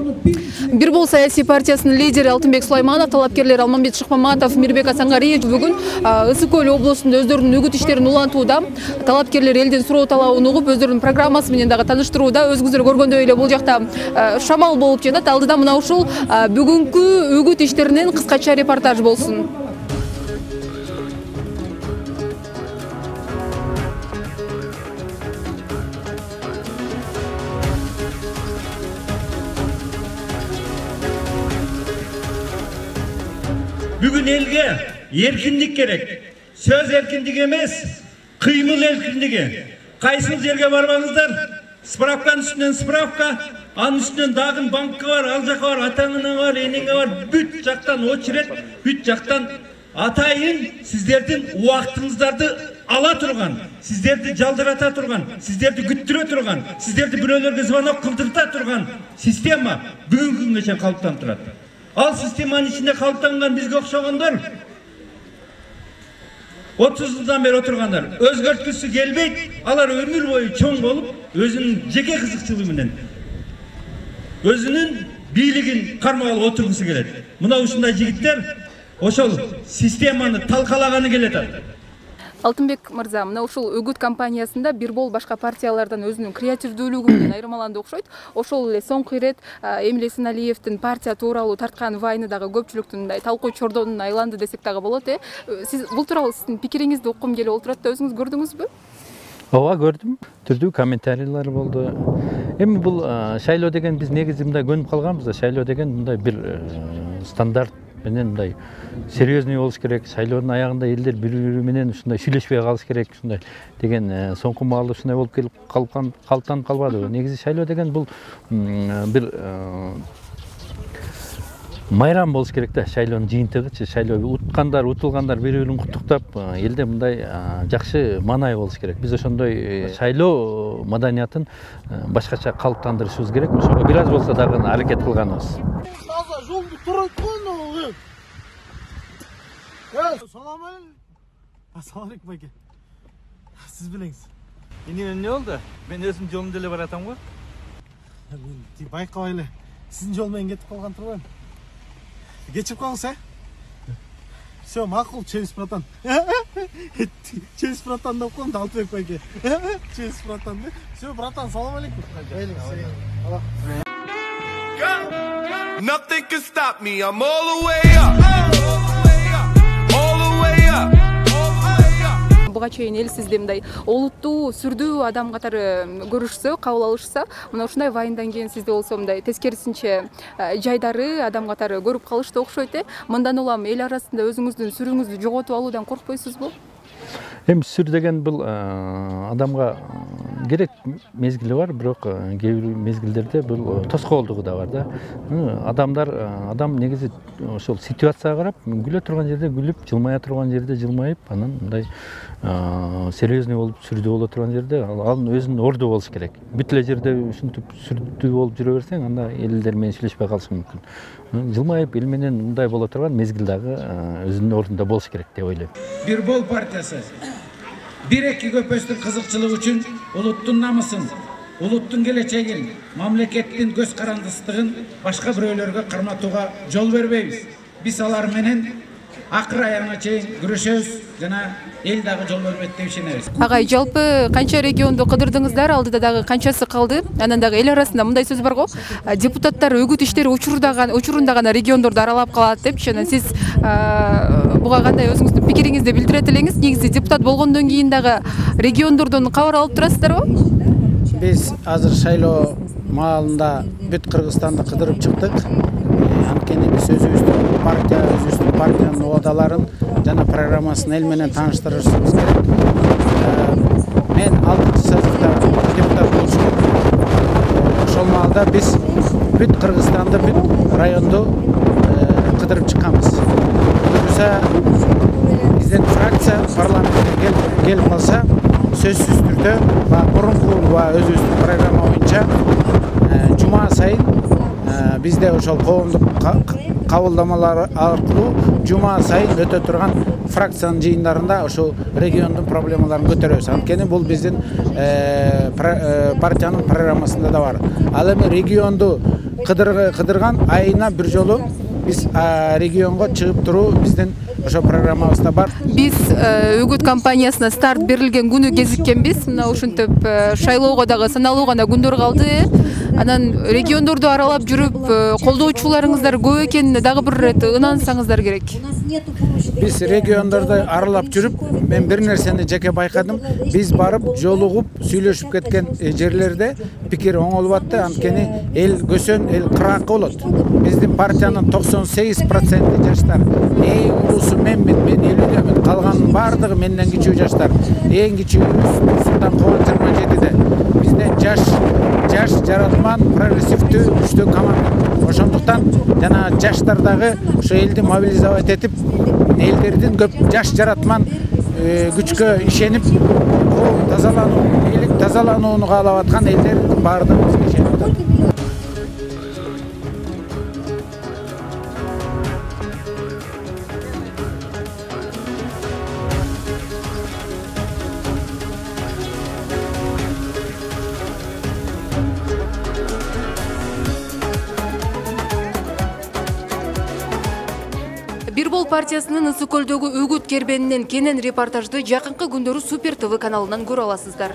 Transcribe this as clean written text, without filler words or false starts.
Бир бол саясий партиясынын лидери Алтынбек Сулайманов, талапкерлер Алмамбет Шыкмаматов, Мирбек Асангариев бүгүн Ысык Көл облусунда өздөрүнүн үгүт иштерин улантууда. Талапкерлер элдин суроо талабын угуп, өздөрүнүн программасы менен дагы тааныштырууда. Өзүңүздөр көргөндөй эле бул жакта шамал болуп жатат. Алдыда мына ушул бүгүнкү үгүт иштеринен кыскача репортаж болсун. Bugün elge erkinlik gerek. Söz erkinlik emez, kıymıl erkinligi. Kaysıl жерге барбаңыздар, справканын üstünden справка, анын üstünden dağın bankı var, alcakı var, atаңına var, enenge var, büt жактан очерет, büt жактан атайын сиздердин убактыңыздарды ала турган, сиздерди жалдырата турган, сиздерди күттүрө турган, сиздерди бирөөлөргө звонок кылдырта турган система бүгүнкү күнгө чейин калыптанып турат. Ал системанын içinde калыптанган бизге окшогондор 30 жылдан бери отургандар. Өзгөрткүсү келбейт, алар өмүр бою чоң болуп, өзүнүн жеке кызыкчылыгы менен өзүнүн бийлигин кармагалы отургусу келет. Мына ушундай жигиттер ошол системаны талкалаганы келет. Алтынбек мырза, мына ушул үгүт кампаниясында бир бол башка партиялардан өзүнүн креативдүүлүгү менен айырмаланды окшойт. Ошол эле соңку ирет Эмиль Эсеналиевдин партия тууралуу тарткан вайны дагы көпчүлүктүн мындай талкуу чордонуна айланды десек дагы болот. Сиз бул тууралуу сиздин пикириңизди уккум келип отурат да, өзүңүз көрдүңүзбү? Ооба, көрдүм. Түрдүү комментарийлер болду. Эми бул шайлоо деген биз негизи мындай көнүп калганбыз да, шайлоо деген мындай бир стандарт менен мындай серьезный болуш керек. Шайлоонун аягында элдер бири-бири менен ушундай сүйлөшпөй калыш керек, ушундай деген соңку маалда ушундай болуп келип калыптанып калбадыбы. Негизи шайлоо деген бул бир майрам болуш керек да, шайлоонун жыйынтыгычы. Шайлоо уткандар, утулгандар бири-бирин куттуктап, элде мындай жакшы маанай болуш керек. Биз ошондой шайлоо маданиятын башкача калыптандырышыбыз керек. Ошого бир аз болсо дагы аракет кылганбыз. Assalamualaikum aka. Siz bilingsiz. Endi ne oldu? Ben özüm yolumda ele baratam go. Men bayqab ele. Sizin yolmen ketip kalgan turgan. Geçip kalыңыз, а? Все, мақұл, через братан. Через братан деп қойдым, Алтыбек байке. Через братан. Все, братан, салам алейкум. Nothing can stop me. I'm all the way up. All the way up. Буга чейин эл сизди мындай олуттуу, сүрдүү адам катары көрүшсө, кабыл алышса, мына ушундай вайындан кийин сизди болсо мындай тескерисинче жайдары адам катары көрүп калышты окшойт. Мындан улам эл арасында өзүңүздүн сүрүңүздү жоготуп алуудан коркпойсузбу? Эми сүр деген бул адамга керек мезгили бар, бирок кээ бир мезгилдерде бул тоскоолдугу да бар да. Адам негизи ошол ситуацияга карап, күлө турган жерде күлүп, жылмая турган жерде жылмайып, анан мындай серьезный болуп, сүрдүү боло турган жерде анын өзүнүн орду болуш керек. Бүт эле жерде ушинтип сүрдүү болуп жүрө берсең, анда элдер менен сүйлөшпөй калышы мүмкүн. Жылмайып, эл менен мындай боло турган мезгил дагы өзүнүн ордунда болуш керек деп ойлойм. Бир бол партиясы бир эки көпөстүн кызыкчылыгы үчүн улуттун намысын, улуттун келечегин, мамлекеттин көз карандыстыгын башка бирөөлөргө карматууга жол бербейбиз. Биз алар менен акыр аягына чейин күрөшөбүз жана эл дагы жол бербейт деп ишенебиз. Агай, жалпы канча регионду кыдырдыңыздар, алдыда дагы канчасы калды? Анан дагы эл арасында мындай сөз бар го, депутаттар үгүт иштери учурунда гана региондорду аралап калат деп. Анан сиз буга кандай өзүңүздүн пикириңизди билдире элеңиз? Негизи депутат болгондон кийин дагы региондордон кабар алып турасыздарбы? Биз азыр шайлоо маалында бүт Кыргызстанды кыдырып чыктык. Анткени биз өзүбүздүн партиянын убадаларын жана программасын эл менен тааныштырышыбыз керек. Мен 6-сазыкта депутат болчумун. Ошол маалда биз бүт Кыргызстанды, бүт районду кыдырып чыкканбыз. Буюрса биздин фракция парламентке келип калса, сөзсүз түрдө мурунку өзүбүздүн программа боюнча жума сайын бизде ошол коомдук кабылдамалар аркылуу жума сайын өтө турган фракциянын жыйындарында ошол региондун проблемаларын көтөрөбүз. Анткени бул биздин партиянын программасында да бар. Ал эми регионду кыдырган айына бир жолу биз регионго чыгып туруу биздин ошо программабызда бар. Биз Үгүт компаниясына старт берилген күнү кезиккенбиз. Мына ушинтип шайлоого дагы саналуу гана күндөр калды. Анан региондорду аралап жүрүп, колдоочуларыңыздар көп экенине дагы бир ирет ынансаңыздар керек. Биз региондорду аралап жүрүп, мен бир нерсени жеке байкадым. Биз барып, жолугуп, сүйлөшүп кеткен жерлерде пикир оңолуп атты. Анткени эл көсөн, эл кыракы болот. Биздин партиянын 98% жаштар. Эң улуусу менмин, мен 50дөмүн. Калганын бардыгы менден кичүү жаштар. Эң кичүүбүз Нурсултан Кубан 27-де. Бизде жаш жаратман прогрессивдүү күчтүү команда. Ошондуктан жана жаштар дагы ошо элди мобилизовать этип, элдердин көп жаш жаратман күчкө ишенип, тазалануу, элик тазаланууну каалап аткан элдердин баардыгы бизге ишенип атат. Бир Бол партиясынын Ысык көлдөгү Үгүт кербенинен кенен репортажды жакынкы күндөрү Супер ТВ каналынан көрө аласыздар.